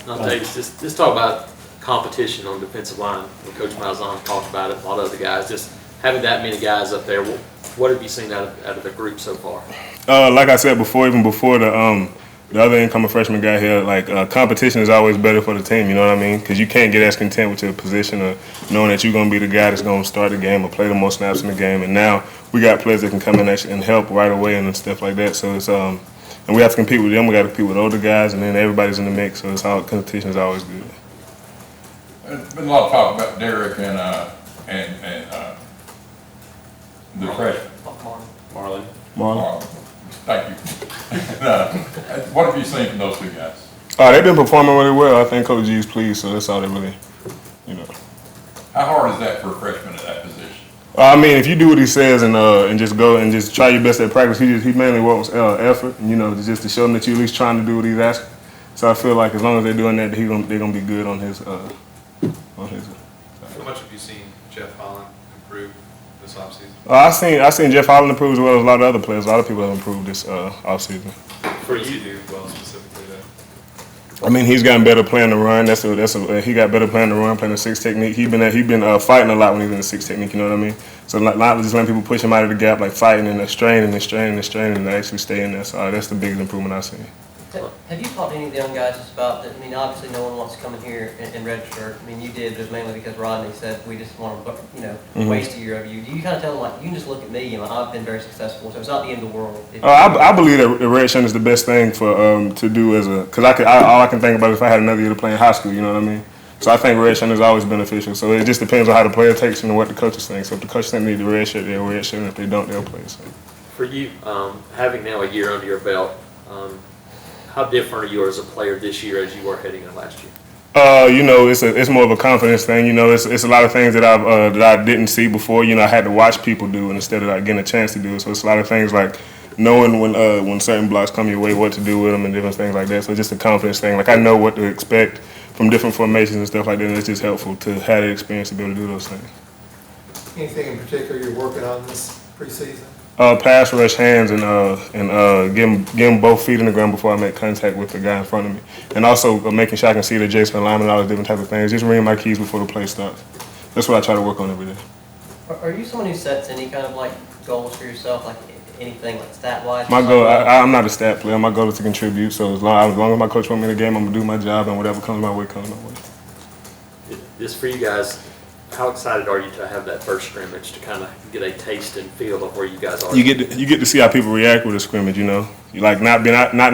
Dontavius, just talk about competition on defensive line. When Coach Malzahn talked about it, a lot of other guys, just having that many guys up there. What have you seen out of the group so far? Like I said before, even before the other incoming freshman got here, like competition is always better for the team. You know what I mean? Because you can't get as content with your position or knowing that you're going to be the guy that's going to start the game or play the most snaps in the game. And now we got players that can come in and help right away and stuff like that. So it's and we have to compete with them. We got to compete with older guys, and then everybody's in the mix. So competition is always good. There's been a lot of talk about Derek and the freshman. Marlon. Thank you. What have you seen from those two guys? They've been performing really well. I think Coach G is pleased, so that's all they really, How hard is that for a freshman at that position? I mean, if you do what he says and just go and just try your best at practice, he mainly wants effort, just to show him that you're at least trying to do what he's asking. So I feel like as long as they're doing that, they're gonna be good on his. How much have you seen Jeff Holland improve this offseason? I seen Jeff Holland improve as well as a lot of other players. A lot of people have improved this offseason. For you do well specifically though. I mean, he's gotten better playing the run. He got better playing the run, playing the six technique. He been fighting a lot when he's in the six technique. You know what I mean? So not just letting people push him out of the gap, like fighting and straining and actually staying there. So that's the biggest improvement I've seen. Have you talked to any of the young guys just about that? I mean, obviously no one wants to come in here and register. I mean, you did just mainly because Rodney said we just want to, waste a year of you. Do you kind of tell them, like, you can just look at me, I've been very successful, so it's not the end of the world? I believe that the red shirt is the best thing for to do because all I can think about is if I had another year to play in high school, you know what I mean? So I think red shirt is always beneficial. So it just depends on how the player takes it and what the coaches think. So if the coaches think they need the red shirt, they'll red shirt, and if they don't, they'll play. So. For you, having now a year under your belt, how different are you as a player this year as you were heading in last year? It's more of a confidence thing. It's a lot of things that I didn't see before. I had to watch people do it instead of getting a chance to do it. So it's a lot of things like knowing when certain blocks come your way, what to do with them, and different things like that. So it's just a confidence thing. Like I know what to expect from different formations and stuff like that. And it's just helpful to have the experience to be able to do those things. Anything in particular you're working on this preseason? Pass rush hands and get him both feet in the ground before I make contact with the guy in front of me, and also making sure I can see the Jason alignment and all those different type of things. Just ring my keys before the play starts. That's what I try to work on every day. Are you someone who sets any kind of goals for yourself, like anything stat wise? My goal, I'm not a stat player. My goal is to contribute. So as long as my coach wants me in the game, I'm gonna do my job, and whatever comes my way comes my way. Just for you guys, how excited are you to have that first scrimmage to kind of get a taste and feel of where you guys are? You get to see how people react with a scrimmage. You like not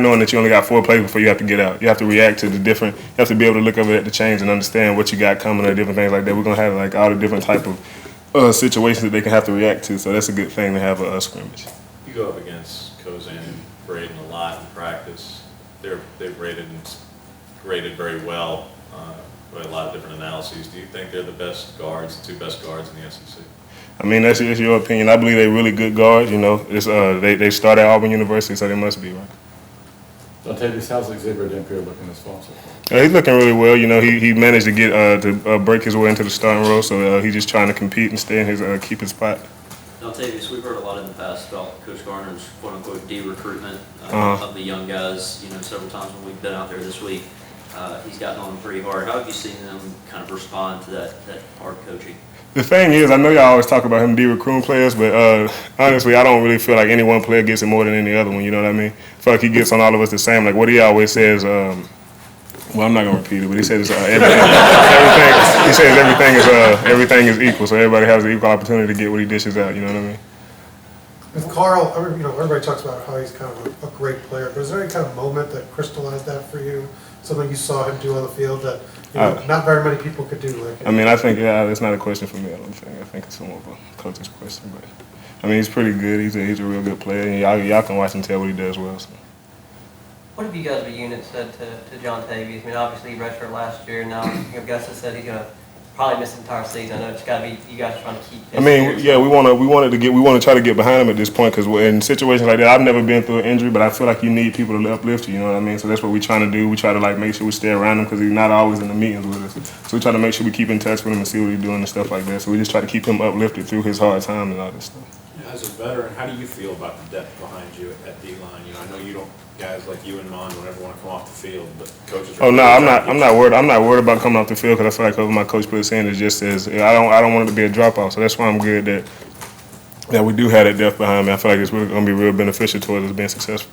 knowing that you only got 4 plays before you have to get out. You have to react to the different. You have to be able to look over at the chains and understand what you got coming or different things like that. We're gonna have all the different type of situations that they can have to react to. So that's a good thing to have a scrimmage. You go up against Kozan and Braden a lot in practice. They've graded very well. By a lot of different analyses. Do you think they're the best guards, the 2 best guards in the SEC? I mean, that's your opinion. I believe they're really good guards. It's they start at Auburn University, so they must be, right? Dontavius, how's Xavier Dampier looking this fall so far? He's looking really well. He managed to get to break his way into the starting role, so he's just trying to compete and stay in his keep his spot. Dontavius, we've heard a lot in the past about Coach Garner's quote-unquote de-recruitment of the young guys. Several times when we've been out there this week. He's gotten on them pretty hard. How have you seen them kind of respond to that hard coaching? The thing is, I know y'all always talk about him de-recruiting players, but honestly, I don't really feel like any one player gets it more than any other one. You know what I mean? I feel like he gets on all of us the same. Like what he always says. Well, I'm not gonna repeat it, but he says everything is equal, so everybody has an equal opportunity to get what he dishes out. You know what I mean? With Carl, everybody talks about how he's kind of a great player, but is there any kind of moment that crystallized that for you? Something you saw him do on the field that not very many people could do. I mean, I think it's not a question for me. I don't think. I think it's more of a coach's question. But I mean, he's pretty good. He's a real good player, and y'all can watch and tell what he does well. So. What have you guys as a unit said to John Tavies? I mean, obviously he redshirted last year. Now, Gus has said he's gonna probably miss the entire season. I know it's got to be you guys are trying to keep. I mean, yeah, we want to try to get behind him at this point because in situations like that, I've never been through an injury, but I feel like you need people to uplift you. You know what I mean? So that's what we're trying to do. We try to make sure we stay around him because he's not always in the meetings with us. So we try to make sure we keep in touch with him and see what he's doing and stuff like that. So we just try to keep him uplifted through his hard time and all this stuff. As a veteran, how do you feel about the depth behind you at D-line? I know you don't guys like you and Mon don't ever want to come off the field, but coaches. Oh no, I'm not worried. I'm not worried about coming off the field because I feel like whoever my coach puts in is just as I don't want it to be a dropout. So that's why I'm good that we do have that depth behind me. I feel like it's really going to be real beneficial towards us being successful.